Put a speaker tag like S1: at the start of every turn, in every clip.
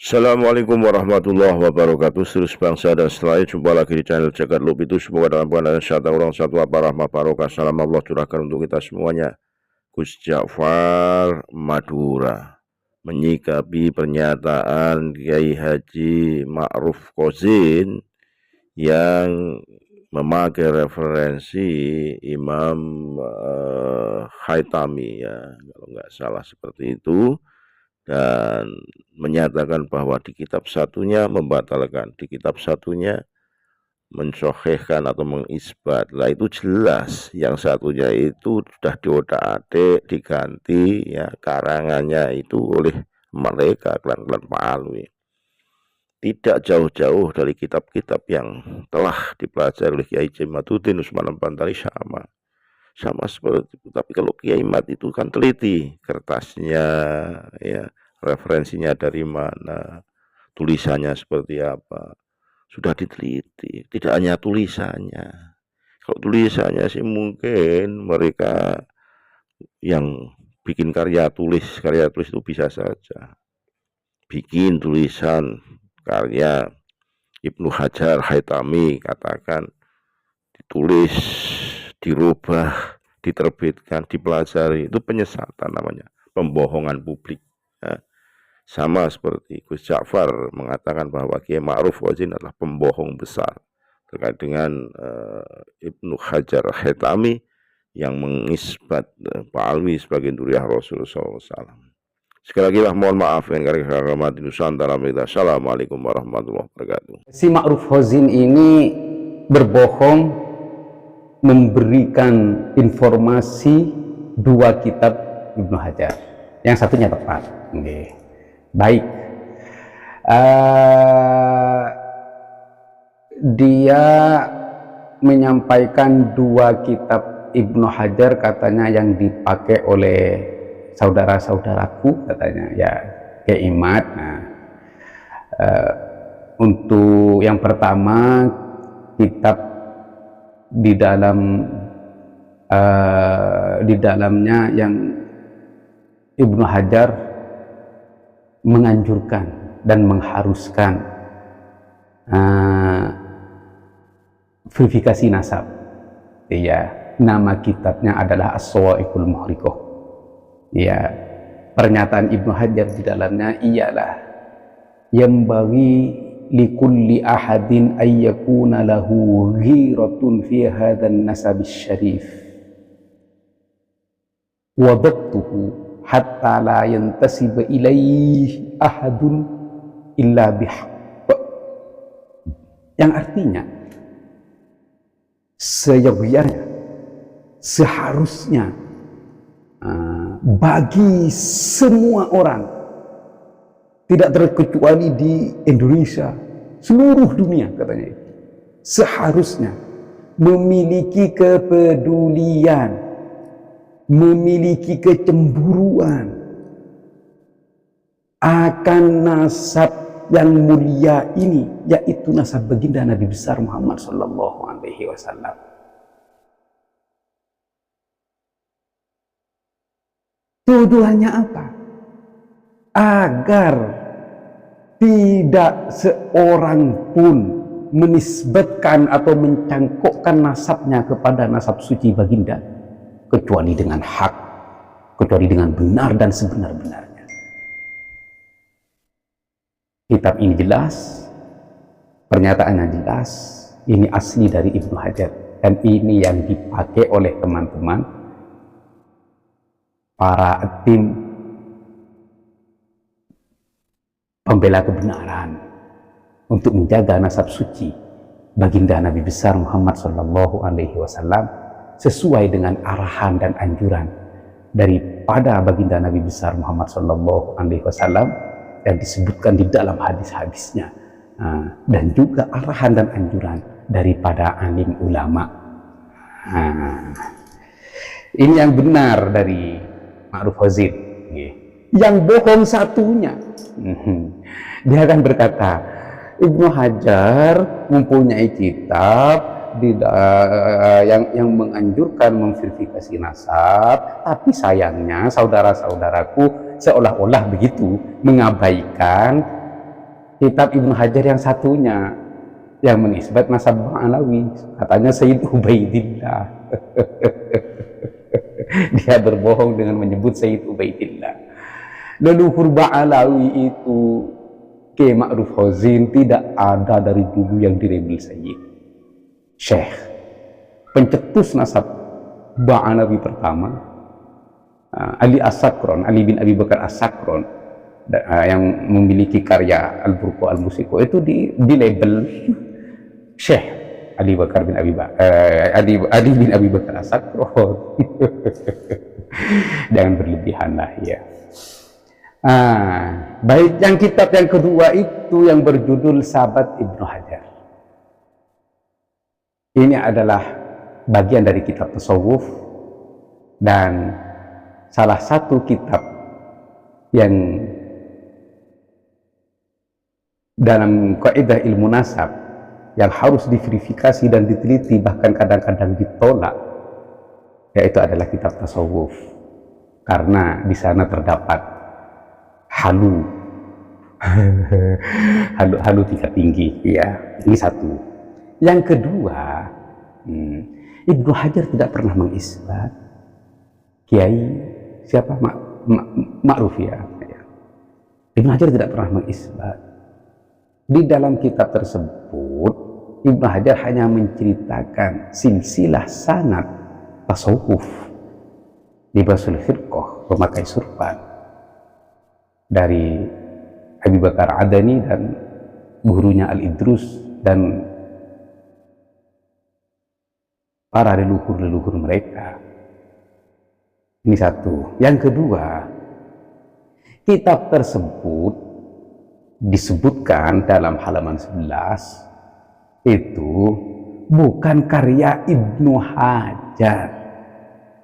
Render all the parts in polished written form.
S1: Assalamualaikum warahmatullahi wabarakatuh. Seluruh bangsa dan setelah jumpa lagi di channel Jagat Lub itu. Semoga dalam keadaan sehat orang satu apa rahmah barokah salam Allah curahkan untuk kita semuanya. Gus Ja'far Madura menyikapi pernyataan Kiai Haji Ma'ruf Kozin yang memakai referensi Imam Haitami, ya kalau nggak salah seperti itu, dan menyatakan bahwa di kitab satunya membatalkan, di kitab satunya mensohhehkan atau mengisbat. Lah itu jelas yang satunya itu sudah diotak-atik, diganti ya karangannya itu oleh mereka klan-klan Pak Alwi. Tidak jauh-jauh dari kitab-kitab yang telah dipelajari oleh Kiai Jaimaduddin Usman Bantari sama seperti itu. Tapi kalau Kiai Mat itu kan teliti kertasnya, ya referensinya dari mana, tulisannya seperti apa, sudah diteliti. Tidak hanya tulisannya, kalau tulisannya sih mungkin mereka yang bikin karya tulis itu bisa saja bikin tulisan karya Ibnu Hajar Haitami, katakan ditulis, dirubah, diterbitkan, dipelajari, itu penyesatan namanya, pembohongan publik. Ya. Sama seperti Gus Ja'far mengatakan bahwa Kiai Ma'ruf Kozin adalah pembohong besar terkait dengan Ibnu Hajar Haitami yang mengisbat Pak Alwi sebagai duriah Rasulullah SAW. Sekali lagi mohon maaf yang kami Nusantara. Assalamualaikum warahmatullahi wabarakatuh.
S2: Si Ma'ruf Kozin ini berbohong, memberikan informasi dua kitab Ibnu Hajar. Yang satunya tepat. Baik. Dia menyampaikan dua kitab Ibnu Hajar katanya yang dipakai oleh saudara-saudaraku, katanya ya Kiai Mat. Nah, untuk yang pertama kitab di dalamnya yang Ibnu Hajar menganjurkan dan mengharuskan verifikasi nasab. Ya, nama kitabnya adalah As-Sawa'iqul Muhriqah. Ya, pernyataan Ibnu Hajar di dalamnya ialah yang bagi likulli ahadin ayyakuna lahu ghiratun fi hadan nasabis syarif wa dhabtuhu hatta la yantasiba ilaihi ahadun illa bihaqq, yang artinya seyogyanya, seharusnya bagi semua orang, tidak terkecuali di Indonesia, seluruh dunia katanya, seharusnya memiliki kepedulian, memiliki kecemburuan akan nasab yang mulia ini, yaitu nasab baginda Nabi besar Muhammad Sallallahu Alaihi Wasallam. Tujuannya apa? Agar tidak seorang pun menisbatkan atau mencangkokkan nasabnya kepada nasab suci baginda kecuali dengan hak, kecuali dengan benar dan sebenar-benarnya. Kitab ini jelas, pernyataannya jelas, ini asli dari Ibnu Hajar, dan ini yang dipakai oleh teman-teman para tim pembela kebenaran untuk menjaga nasab suci baginda Nabi besar Muhammad Sallallahu Alaihi Wasallam sesuai dengan arahan dan anjuran daripada baginda Nabi besar Muhammad Sallallahu Alaihi Wasallam yang disebutkan di dalam hadis-hadisnya, dan juga arahan dan anjuran daripada alim ulama. Ini yang benar dari Ma'ruf Kozin. Yang bohong satunya, dia akan berkata Ibnu Hajar mempunyai kitab yang menganjurkan memverifikasi nasab, tapi sayangnya saudara-saudaraku seolah-olah begitu mengabaikan kitab Ibnu Hajar yang satunya yang menisbat nasab Alawi, katanya Sayyid Ubaidillah. Dia berbohong dengan menyebut Sayyid Ubaidillah. Leluhur Ba'alawi itu Kiai Ma'ruf Hozin tidak ada dari dulu yang diremil Sayyid. Syekh, pencetus nasab Ba'alawi pertama, Ali As-Sakron, Ali bin Abi Bakar As-Sakron, yang memiliki karya Al-Burqa Al-Musiko, itu di label Syekh Ali Bakar bin Abi Ali bin Abi Bakar As-Sakron. Jangan berlebihan lah ya. Baik, yang kitab yang kedua itu yang berjudul Sabat Ibnu Hajar. Ini adalah bagian dari kitab tasawuf dan salah satu kitab yang dalam kaidah ilmu nasab yang harus diverifikasi dan diteliti, bahkan kadang-kadang ditolak, yaitu adalah kitab tasawuf, karena di sana terdapat halu tingkat tinggi ya. Ini satu. Yang kedua, Ibnu Hajar tidak pernah mengisbat Kiai siapa Ma'ruf ya. Ibnu Hajar tidak pernah mengisbat. Di dalam kitab tersebut Ibnu Hajar hanya menceritakan silsilah sanad tasawuf di Basul Firqah, pemakai surban, dari Abi Bakar Adani dan gurunya Al-Idrus dan para leluhur-leluhur mereka. Ini satu. Yang kedua, kitab tersebut disebutkan dalam halaman 11 itu bukan karya Ibnu Hajar,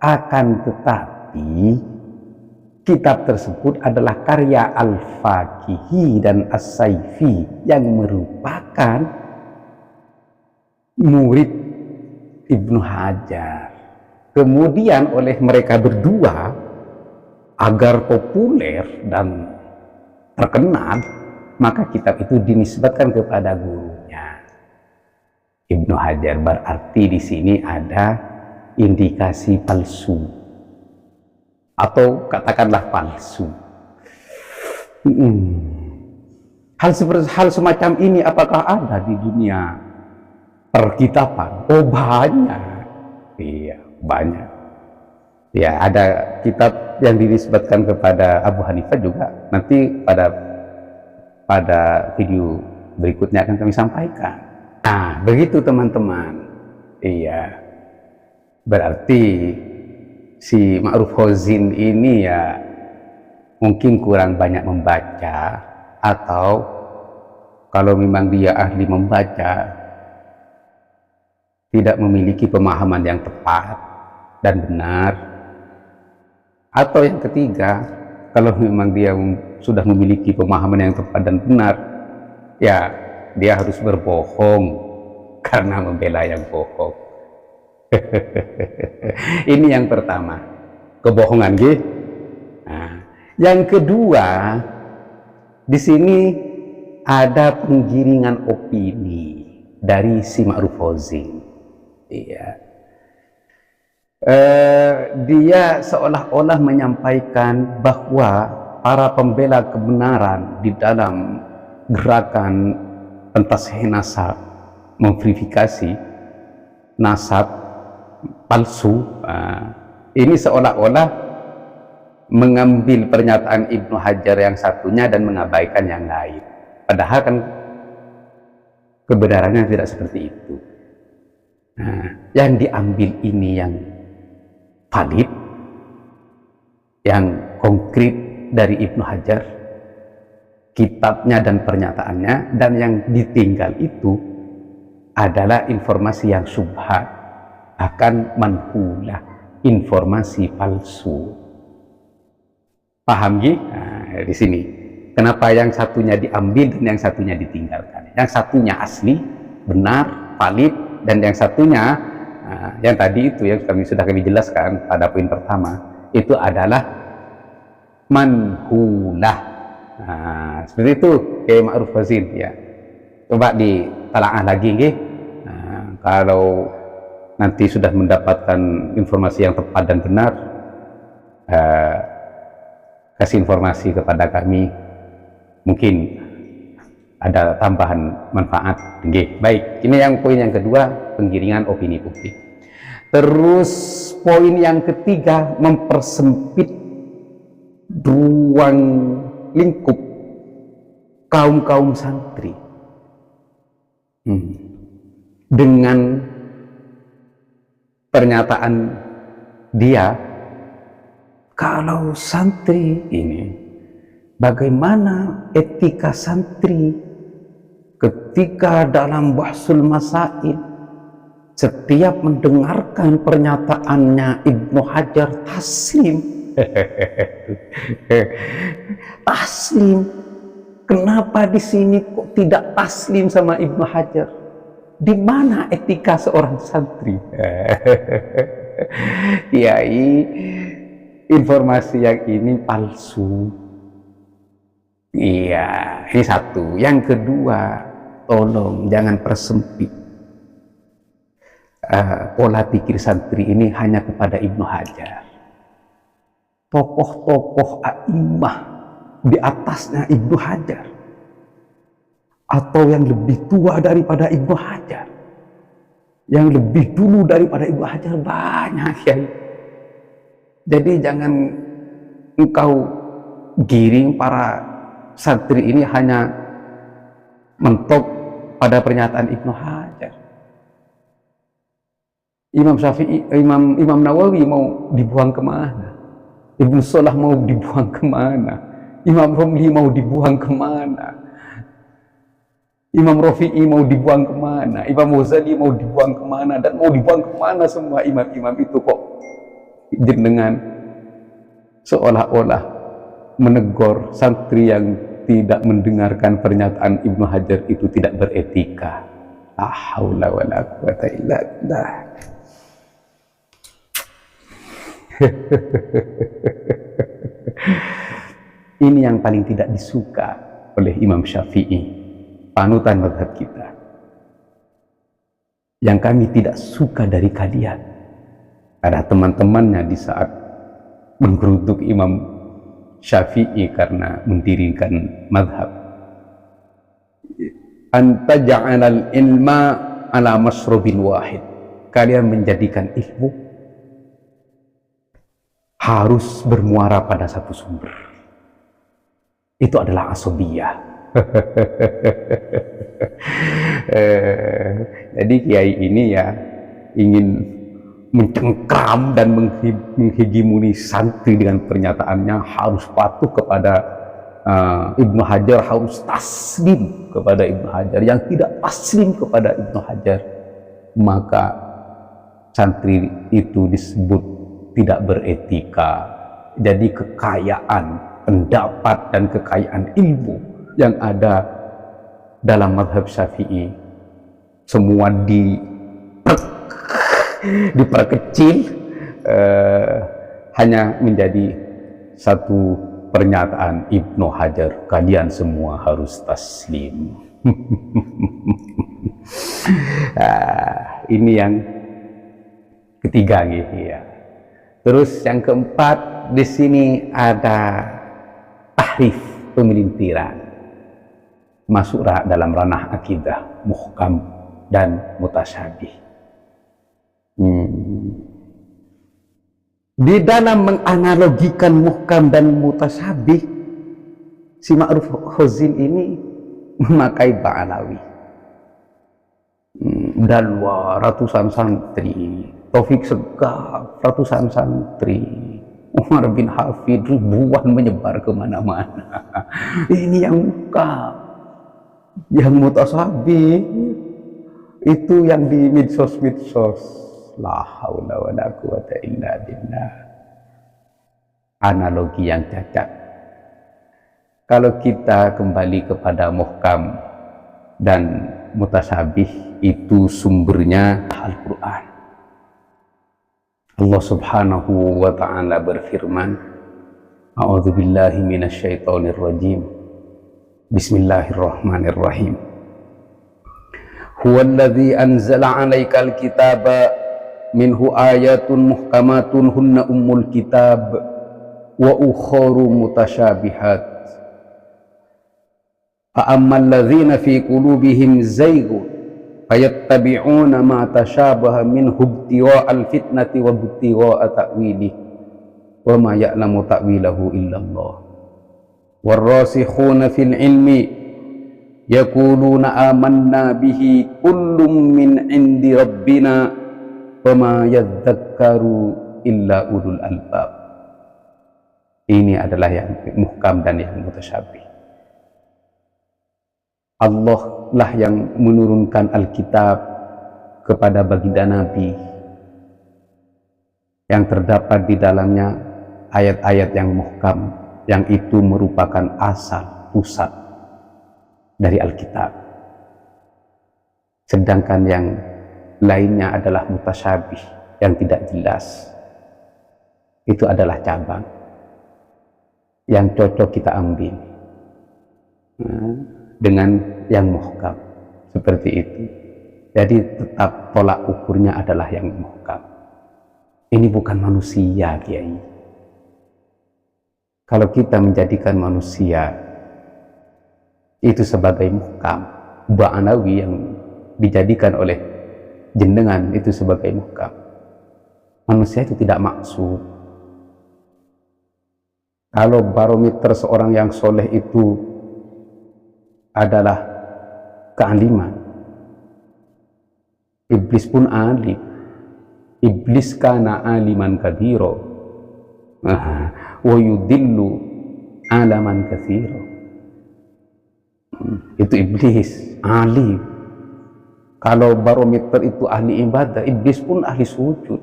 S2: akan tetapi kitab tersebut adalah karya Al-Faqihi dan As-Saifi yang merupakan murid Ibnu Hajar. Kemudian oleh mereka berdua, agar populer dan terkenal, maka kitab itu dinisbatkan kepada gurunya Ibnu Hajar. Berarti di sini ada indikasi palsu, atau katakanlah palsu. Hal semacam ini apakah ada di dunia perkitaban? Oh banyak. Iya, banyak. Ya, ada kitab yang dinisbatkan kepada Abu Hanifah juga. Nanti pada video berikutnya akan kami sampaikan. Nah, begitu teman-teman. Iya. Berarti si Ma'ruf Hozin ini ya mungkin kurang banyak membaca, atau kalau memang dia ahli membaca, tidak memiliki pemahaman yang tepat dan benar. Atau yang ketiga, kalau memang dia sudah memiliki pemahaman yang tepat dan benar, ya dia harus berbohong karena membela yang bohong. Ini yang pertama, kebohongan gitu. Nah, yang kedua, di sini ada penggiringan opini dari si Ma'ruf Hozin. Iya. Dia seolah-olah menyampaikan bahwa para pembela kebenaran di dalam gerakan pentasih nasab, memverifikasi nasab palsu, ini seolah-olah mengambil pernyataan Ibnu Hajar yang satunya dan mengabaikan yang lain, padahal kan kebenarannya tidak seperti itu. Nah, yang diambil ini yang valid, yang konkret dari Ibnu Hajar, kitabnya dan pernyataannya, dan yang ditinggal itu adalah informasi yang syubhat, akan manhulah, informasi palsu. Paham Gi? Nah, di sini kenapa yang satunya diambil dan yang satunya ditinggalkan. Yang satunya asli, benar, valid, dan yang satunya, yang tadi itu yang sudah kami jelaskan pada poin pertama, itu adalah manhulah, Nah, seperti itu Kiai Ma'ruf Fazil ya. Coba ditelaah lagi nggih. Nah, kalau nanti sudah mendapatkan informasi yang tepat dan benar, kasih informasi kepada kami, mungkin ada tambahan manfaat. Nggih. Baik, ini yang poin yang kedua, penggiringan opini publik. Terus poin yang ketiga, mempersempit ruang lingkup kaum santri dengan pernyataan dia, kalau santri ini, bagaimana etika santri ketika dalam bahsul masail setiap mendengarkan pernyataannya Ibnu Hajar taslim. Taslim. Kenapa di sini kok tidak taslim sama Ibnu Hajar? Di mana etika seorang santri? Kiai, informasi yang ini palsu. Iya, ini satu. Yang kedua, tolong jangan persempit pola pikir santri ini hanya kepada Ibnu Hajar. Tokoh-tokoh a'immah di atasnya Ibnu Hajar, atau yang lebih tua daripada Ibnu Hajar, yang lebih dulu daripada Ibnu Hajar, banyak ya. Jadi jangan engkau giring para santri ini hanya mentok pada pernyataan Ibnu Hajar. Imam Syafi'i, Imam Nawawi mau dibuang kemana? Ibnu Salah mau dibuang kemana? Imam Romli mau dibuang kemana? Imam Rafi'i mau dibuang kemana? Imam Ghazali mau dibuang kemana? Dan mau dibuang kemana semua imam-imam itu kok jenengan seolah-olah menegur santri yang tidak mendengarkan pernyataan Ibnu Hajar itu tidak beretika. La haula wala quwata illa billah. Ini yang paling tidak disuka oleh Imam Syafi'i, panutan mazhab kita. Yang kami tidak suka dari kalian, ada teman-temannya di saat menggeruduk Imam Syafi'i karena mendirikan mazhab. Anta ja'alal ilma ala masrubin wahid. Kalian menjadikan ilmu harus bermuara pada satu sumber. Itu adalah asobiyah. Jadi kiai ini ya ingin mencengkram dan menghegemoni santri dengan pernyataannya, harus patuh kepada Ibnu Hajar, harus taslim kepada Ibnu Hajar. Yang tidak taslim kepada Ibnu Hajar, maka santri itu disebut tidak beretika. Jadi kekayaan pendapat dan kekayaan ilmu yang ada dalam mazhab Syafi'i semua diperkecil hanya menjadi satu pernyataan Ibnu Hajar, kalian semua harus taslim. Ini yang ketiga gitu ya. Terus yang keempat, di sini ada tahrif, pemelintiran, masuk dalam ranah akidah, muhkam dan mutasyabih. Di dalam menganalogikan muhkam dan mutasyabih, si Ma'ruf Fazil ini memakai Ba'alawi. Dalwa ratusan santri, Taufik Segaf ratusan santri, Umar bin Hafid ribuan menyebar kemana-mana. Ini yang muhkam. Yang mutasyabih itu yang di medsos. La haula wala quwata illa billah. Analogi yang cacat. Kalau kita kembali kepada muhkam dan mutasyabih, itu sumbernya Al-Quran. Allah Subhanahu wa ta'ala berfirman, A'udzubillahi minasyaitonir rajim. Bismillahirrahmanirrahim. Huwallazi anzala 'alaikal kitaba minhu ayatun muhkamatun hunna ummul kitab wa ukharu mutasyabihat. Fa ammal ladzina fi qulubihim zaygun fayattabi'una ma tasyabaha minhu ibtigha'al fitnati wa ibtigha'a ta'wilih wa ma ya'lamu ta'wilahu illallah. Warrasikhuna fil ilmi yaquluna amanna bihi kullum min indi rabbina wa ma yadzakkaru illa ulul albab. Ini adalah yang muhkam dan yang mutasyabih. Allah lah yang menurunkan Alkitab kepada baginda Nabi, yang terdapat di dalamnya ayat-ayat yang muhkam, yang itu merupakan asal pusat dari Alkitab. Sedangkan yang lainnya adalah mutasyabih, yang tidak jelas. Itu adalah cabang yang cocok kita ambil dengan yang muhkam, seperti itu. Jadi tetap tolak ukurnya adalah yang muhkam. Ini bukan manusia, Kiai. Kalau kita menjadikan manusia itu sebagai muhkam, Ba'alawi yang dijadikan oleh jenengan itu sebagai muhkam, manusia itu tidak maksud. Kalau barometer seorang yang soleh itu adalah kealiman, iblis pun alim. Iblis kana aliman kabiro wa yudillu alaman katsira. Itu iblis alim. Kalau barometer itu ahli ibadah, iblis pun ahli sujud,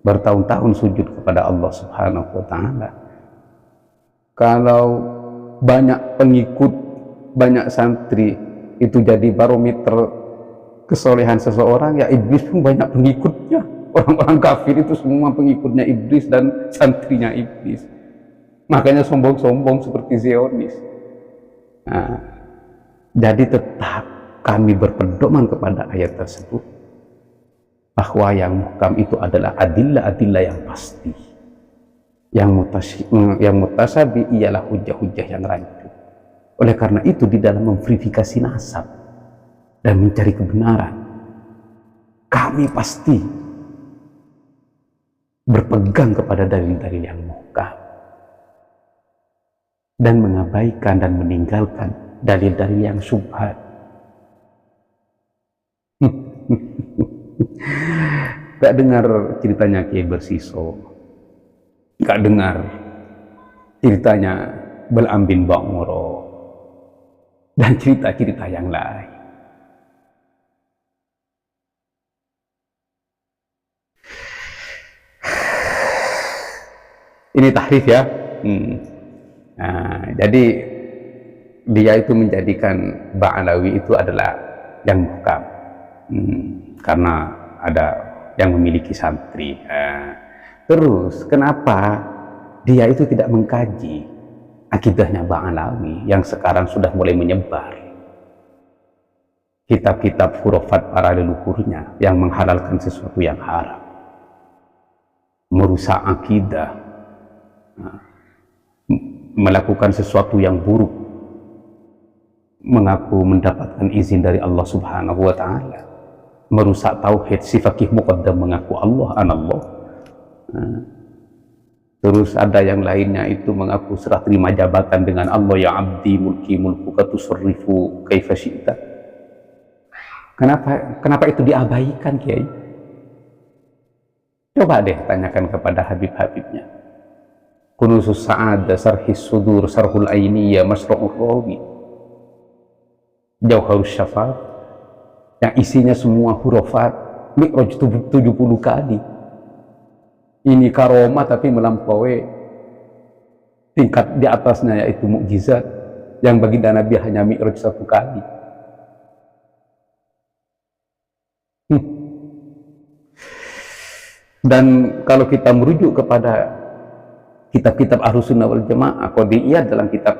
S2: bertahun-tahun sujud kepada Allah Subhanahu wa ta'ala. Kalau banyak pengikut, banyak santri itu jadi barometer kesolehan seseorang, ya iblis pun banyak pengikutnya. Orang-orang kafir itu semua pengikutnya iblis dan santrinya iblis. Makanya sombong-sombong seperti Zionis. Nah, jadi tetap kami berpedoman kepada ayat tersebut, bahwa yang muhkam itu adalah adillah-adillah yang pasti. Yang mutasyabih ialah hujah-hujah yang rancu. Oleh karena itu, di dalam memverifikasi nasab dan mencari kebenaran, kami pasti berpegang kepada dalil-dalil yang muhkam dan mengabaikan dan meninggalkan dalil-dalil yang syubhat. Gak dengar ceritanya Kiai Bersiso, gak dengar ceritanya Bal'am bin Ba'muro dan cerita-cerita yang lain. Ini tahrif ya. Nah, jadi dia itu menjadikan Ba'alawi itu adalah yang muhkam, karena ada yang memiliki santri. Terus kenapa dia itu tidak mengkaji akidahnya Ba'alawi yang sekarang sudah mulai menyebar, kitab-kitab hurufat para leluhurnya yang menghalalkan sesuatu yang haram, merusak akidah, melakukan sesuatu yang buruk, mengaku mendapatkan izin dari Allah Subhanahu wa ta'ala, merusak tauhid, si fakih muqaddam mengaku Allah anallah. Terus ada yang lainnya itu mengaku serah terima jabatan dengan Allah, ya abdi mulki mulkuka tusarrifu kaifa syi'ta. Kenapa itu diabaikan, Kiai? Coba deh tanyakan kepada Habib-habibnya. Kunusus sa'adah, sarhis sudur, sarhul ainiyah, masra'ur rawi, jauharus syafat, yang isinya semua hurufat, mi'raj 70 kali. Ini karomah tapi melampaui tingkat di atasnya, yaitu mukjizat, yang baginda Nabi hanya mi'raj 1 kali. Dan kalau kita merujuk kepada kitab-kitab Ahlus Sunnah wal Jamaah, Qadiyah dalam kitab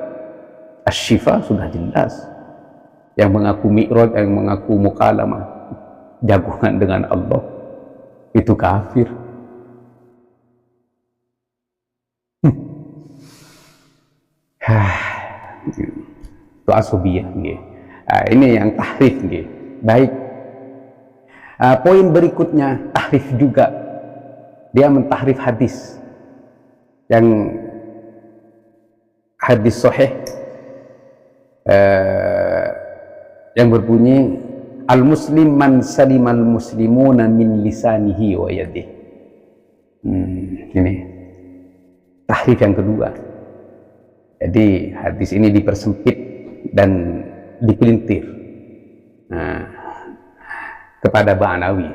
S2: Asy-Syifa sudah jelas. Yang mengaku mi'raj, yang mengaku mukalamah, jagungan dengan Allah, itu kafir. Itu asubiyah. Ini yang tahrif. Baik. Poin berikutnya, tahrif juga. Dia mentahrif hadis. Yang hadis sahih yang berbunyi al-muslim man salimal muslimuna min lisanihi wa yadihi. Ini tahrif yang kedua. Jadi hadis ini dipersempit dan dipelintir kepada Ba'nawi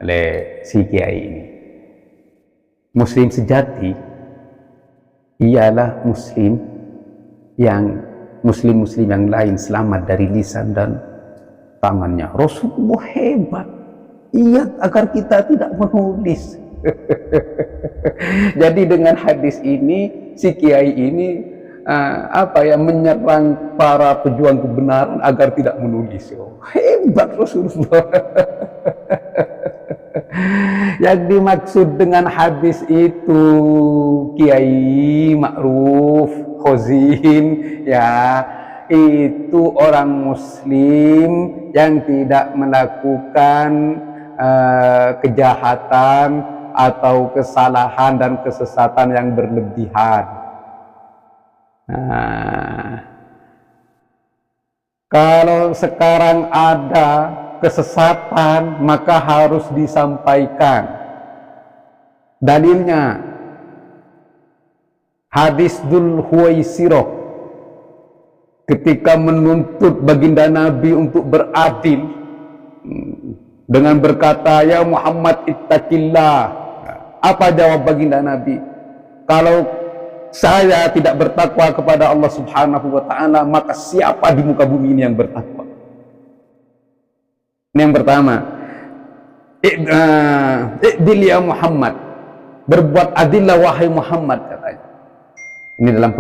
S2: oleh si kiai ini. Muslim sejati ialah muslim yang lain selamat dari lisan dan tangannya. Rasulullah hebat, ingat agar kita tidak menulis. Jadi dengan hadis ini si kiai ini menyerang para pejuang kebenaran agar tidak menulis. Hebat Rasulullah. Yang dimaksud dengan hadis itu Kiai Ma'ruf Khozin, ya, itu orang muslim yang tidak melakukan kejahatan atau kesalahan dan kesesatan yang berlebihan. Kalau sekarang ada kesesatan, maka harus disampaikan. Dalilnya hadis Dzul Huwaisirah ketika menuntut baginda Nabi untuk beradil dengan berkata, "Ya Muhammad ittaqillah." Apa jawab baginda Nabi? "Kalau saya tidak bertakwa kepada Allah Subhanahu wa ta'ala, maka siapa di muka bumi ini yang bertakwa?" Ini yang pertama. I'dil ya Muhammad, berbuat adillah wahai Muhammad, katanya. Ini dalam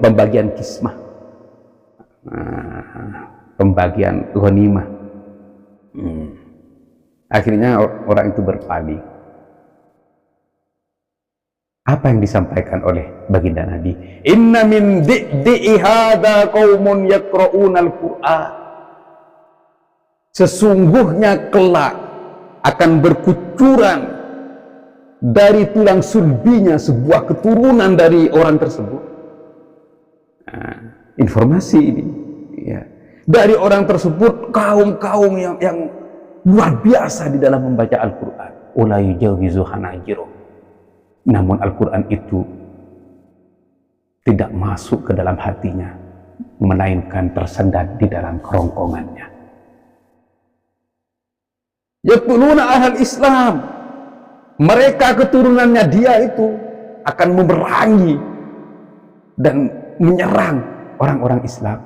S2: pembagian kismah, pembagian ghanimah. Akhirnya orang itu berpaling. Apa yang disampaikan oleh baginda Nabi? Inna min di'i hadza qaumun yaqra'unal Qur'an. Sesungguhnya kelak akan berkucuran dari tulang sulbinya sebuah keturunan dari orang tersebut. Informasi ini, ya, dari orang tersebut kaum-kaum yang luar biasa di dalam membaca Al-Quran. Ula yujawizu hanajiro. Namun Al-Quran itu tidak masuk ke dalam hatinya, melainkan tersendat di dalam kerongkongannya. Yaqtuluna ahlal Islam, mereka keturunannya dia itu akan memerangi dan menyerang orang-orang Islam.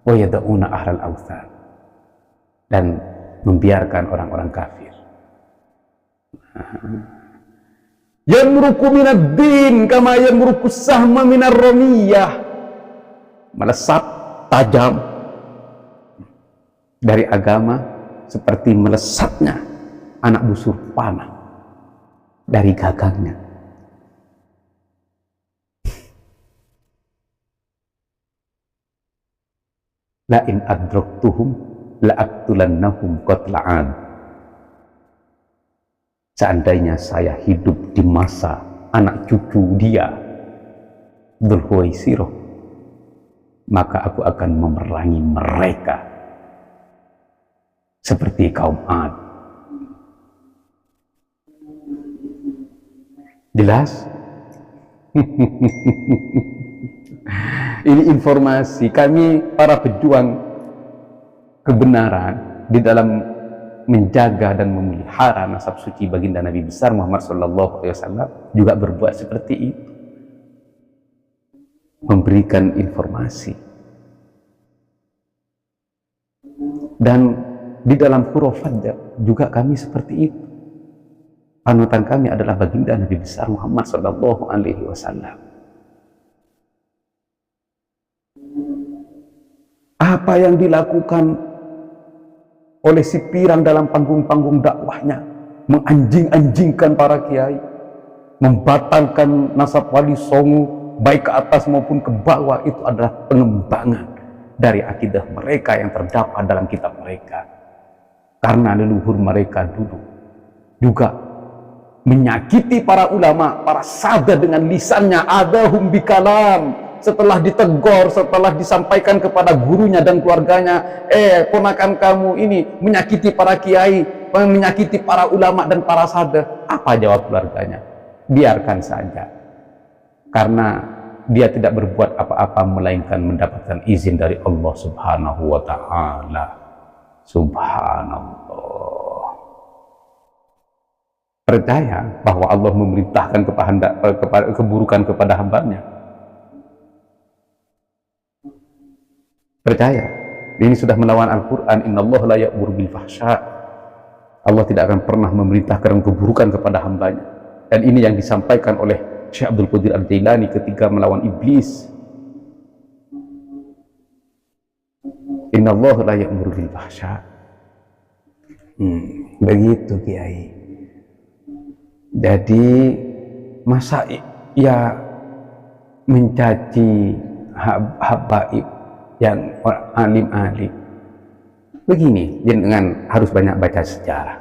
S2: Wa yad'una ahlal awthan, dan membiarkan orang-orang kafir. Yamruku minad din kama yamruku sahma minar ramiyah, melesat tajam dari agama seperti melesatnya anak busur panah dari gagangnya. La in adraktuhum la aqtulannahum qatla'an. Seandainya saya hidup di masa anak cucu dia Dzul Huwaisirah, maka aku akan memerangi mereka seperti kaum Ad. Jelas? Ini informasi kami para pejuang kebenaran di dalam menjaga dan memelihara nasab suci baginda Nabi besar Muhammad SAW juga berbuat seperti itu, memberikan informasi. Dan di dalam khurafat juga kami seperti itu. Panutan kami adalah baginda Nabi besar Muhammad SAW. Apa yang dilakukan oleh si pirang dalam panggung-panggung dakwahnya, menganjing-anjingkan para kiai, membatalkan nasab wali songo baik ke atas maupun ke bawah, itu adalah pengembangan dari akidah mereka yang terdapat dalam kitab mereka. Karena leluhur mereka dulu juga menyakiti para ulama, para sada dengan lisannya, adahum bikalam. Setelah ditegur, setelah disampaikan kepada gurunya dan keluarganya, ponakan kamu ini menyakiti para kiai, menyakiti para ulama dan para sada. Apa jawab keluarganya? Biarkan saja, karena dia tidak berbuat apa-apa melainkan mendapatkan izin dari Allah Subhanahu wa ta'ala. Subhanallah. Percaya bahwa Allah memerintahkan keburukan kepada hambanya. Percaya, ini sudah melawan Al-Quran. Innallaha la ya'muru bil fahsya. Allah tidak akan pernah memerintahkan keburukan kepada hambanya. Dan ini yang disampaikan oleh Syekh Abdul Qadir Al-Jailani ketika melawan iblis. Innallaha la ya'muru bil fahsya. Begitu Kiai. Jadi masa ya mencaci habaib yang alim-alim begini, dengan harus banyak baca sejarah.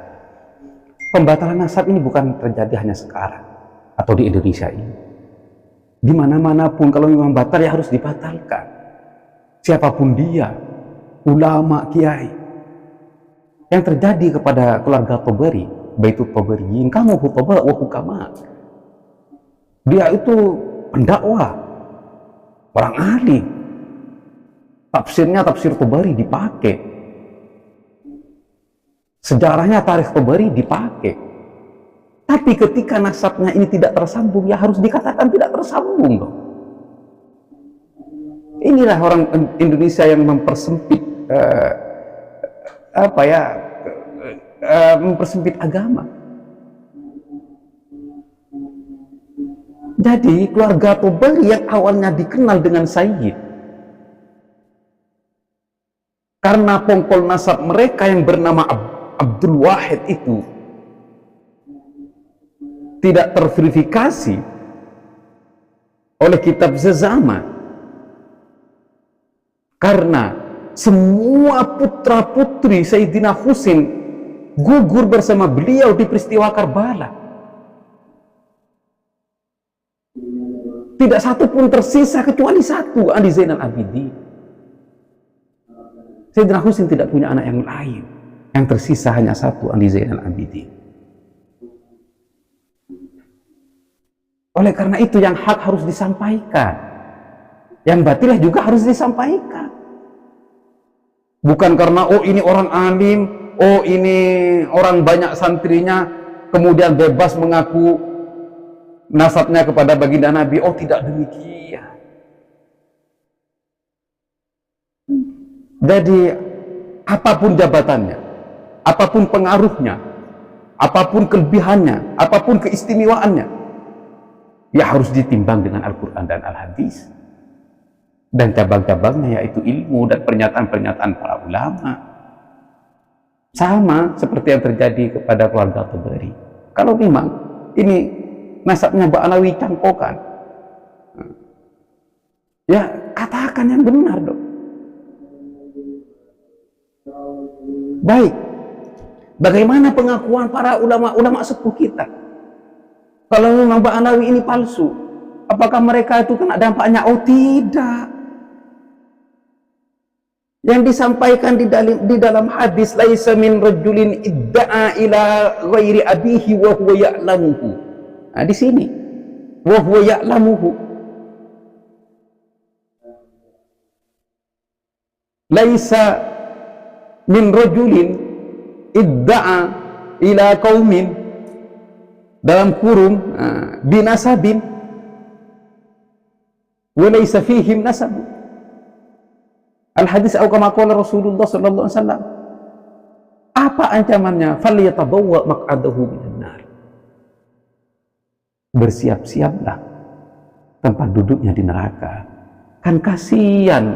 S2: Pembatalan nasab ini bukan terjadi hanya sekarang atau di Indonesia ini. Di mana-mana pun kalau memang batal ya harus dibatalkan. Siapapun dia, ulama, kiai. Yang terjadi kepada keluarga Tabari, Baitul Tabariyin, kamu hutaba wa hukama. Dia itu pendakwah, orang alim. Tafsirnya tafsir Tabari dipakai, sejarahnya tarikh Tabari dipakai. Tapi ketika nasabnya ini tidak tersambung, ya harus dikatakan tidak tersambung dong. Inilah orang Indonesia yang mempersempit mempersempit agama. Jadi keluarga Tabari yang awalnya dikenal dengan Sayyid, karena pongkol nasab mereka yang bernama Abdul Wahid itu tidak terverifikasi oleh kitab Zazama, karena semua putra-putri Sayyidina Husain gugur bersama beliau di peristiwa Karbala. Tidak satu pun tersisa kecuali satu, Ali Zainal Abidin. Sayyidina Husain tidak punya anak yang lain. Yang tersisa hanya satu, Ali Zainal Abidin. Oleh karena itu yang hak harus disampaikan, yang batil juga harus disampaikan. Bukan karena oh ini orang alim, oh ini orang banyak santrinya, kemudian bebas mengaku nasabnya kepada baginda Nabi. Oh tidak demikian. Jadi apapun jabatannya, apapun pengaruhnya, apapun kelebihannya, apapun keistimewaannya, ya harus ditimbang dengan Al-Quran dan Al-Hadis. Dan cabang-cabangnya yaitu ilmu dan pernyataan-pernyataan para ulama. Sama seperti yang terjadi kepada keluarga Tabari. Kalau memang ini nasabnya Mbak Alawi cangkokan, ya katakan yang benar dong. Baik, bagaimana pengakuan para ulama-ulama sepuh kita? Kalau memang Mbak Alawi ini palsu, apakah mereka itu kena dampaknya? Oh tidak. Yang disampaikan di dalam hadis, laisa min rajulin idda'a ila ghairi abihi wa huwa ya'lamuhu. Nah, di sini wa huwa ya'lamuhu. Laisa min rajulin idda'a ila qaumin, dalam kurung binasabin wa laysa fihim nasab. Al-hadis atau kama qala Rasulullah sallallahu alaihi wasallam. Apa ancamannya? Falyatabawwa maq'adahu minan nar. Bersiap-siaplah tempat duduknya di neraka. Kan kasihan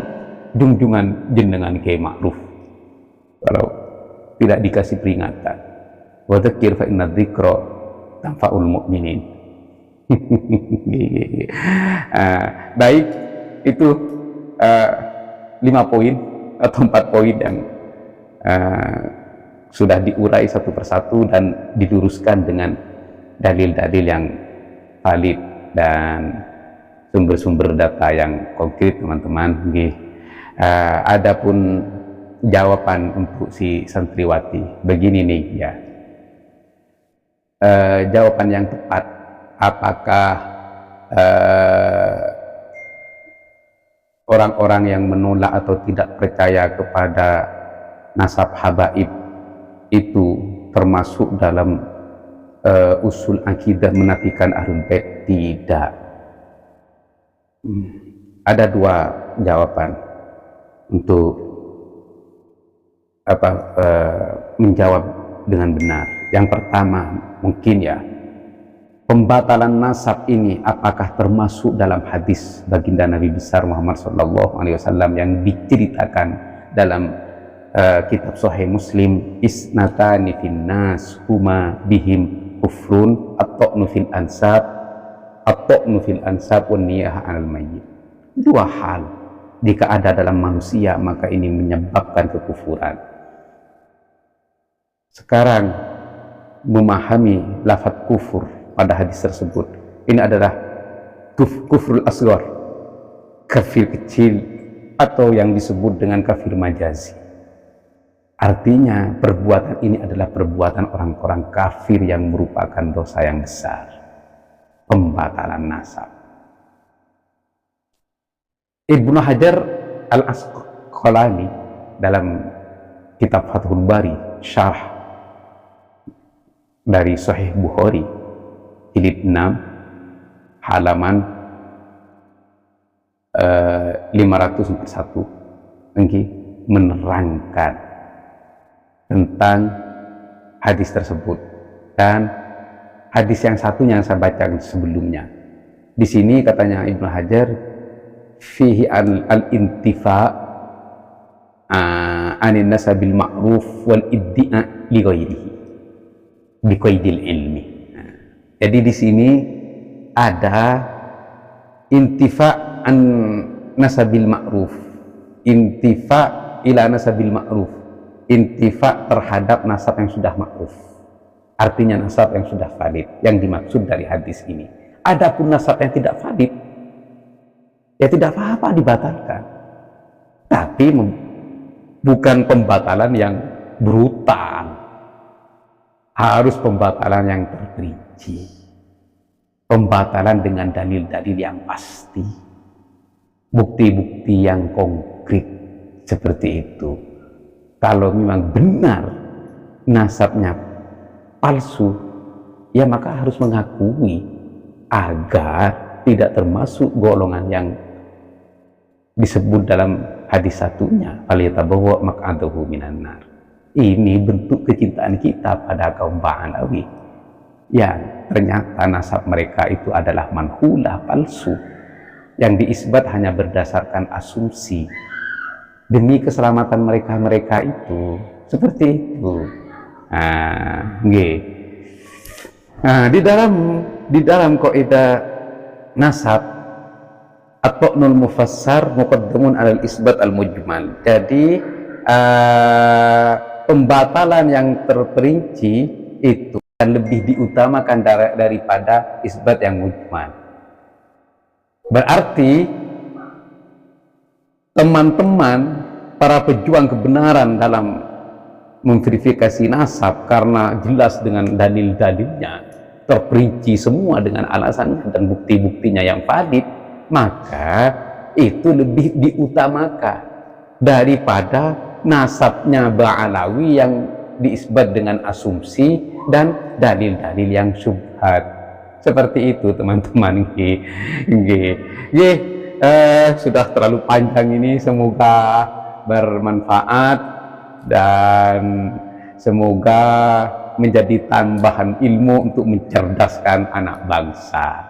S2: junjungan jenengan Kiai Ma'ruf kalau tidak dikasih peringatan. Wa dzakir fa inna dzikra tanfa'ul mu'minin. Baik, itu 5 poin atau 4 poin yang sudah diurai satu persatu dan diluruskan dengan dalil-dalil yang valid dan sumber-sumber data yang konkret, teman-teman. Adapun jawaban untuk si santriwati begini nih ya, jawaban yang tepat, apakah orang-orang yang menolak atau tidak percaya kepada nasab habaib itu termasuk dalam usul akidah menafikan ahlul bait? Tidak. Ada 2 jawaban untuk menjawab dengan benar. Yang pertama, mungkin ya, pembatalan nasab ini apakah termasuk dalam hadis baginda Nabi besar Muhammad SAW yang diceritakan dalam kitab Sahih Muslim, isnatani finnas huma bihim kufrun at-ta'nu fil ansab wa niyah 'alal mayyit. 2 hal jika ada dalam manusia maka ini menyebabkan kekufuran. Sekarang memahami lafaz kufur pada hadis tersebut, ini adalah kufrul asghar, kafir kecil, atau yang disebut dengan kafir majazi. Artinya perbuatan ini adalah perbuatan orang-orang kafir yang merupakan dosa yang besar, pembatalan nasab. Ibnu Hajar Al-Asqalani dalam kitab Fathul Bari, syarah dari Sahih Bukhari, jilid 6 halaman 541 menerangkan tentang hadis tersebut dan hadis yang satunya yang saya baca sebelumnya. Di sini katanya Ibnu Hajar, fihi al-intifa anin nasabil ma'ruf wal iddi'a li ghairihi bi qaidil ilmi. Jadi di sini ada intifa an nasabil ma'ruf, intifa ila nasabil ma'ruf, intifa terhadap nasab yang sudah ma'ruf, artinya nasab yang sudah valid yang dimaksud dari hadis ini. Adapun nasab yang tidak valid, ya tidak apa-apa dibatalkan, tapi bukan pembatalan yang brutal, harus pembatalan yang terperinci, pembatalan dengan dalil-dalil yang pasti, bukti-bukti yang konkret, seperti itu. Kalau memang benar nasabnya palsu, ya maka harus mengakui agar tidak termasuk golongan yang disebut dalam hadis satunya, falyatabawwa maq'adahu minan nar. Ini bentuk kecintaan kita pada kaum Ba'alawi yang ternyata nasab mereka itu adalah manhulah, palsu, yang diisbat hanya berdasarkan asumsi demi keselamatan mereka itu, seperti itu. Di dalam kaidah nasab, at-ta'nul mufassar muqaddamun 'alal isbat al-mujmal. Jadi pembatalan yang terperinci itu lebih diutamakan daripada isbat yang mujmal. Berarti teman-teman para pejuang kebenaran dalam memverifikasi nasab, karena jelas dengan dalil-dalilnya, terperinci semua dengan alasannya dan bukti-buktinya yang valid, maka itu lebih diutamakan daripada nasabnya Ba'alawi yang diisbat dengan asumsi dan dalil-dalil yang syubhat. Seperti itu, teman-teman. Sudah terlalu panjang ini, semoga bermanfaat dan semoga menjadi tambahan ilmu untuk mencerdaskan anak bangsa.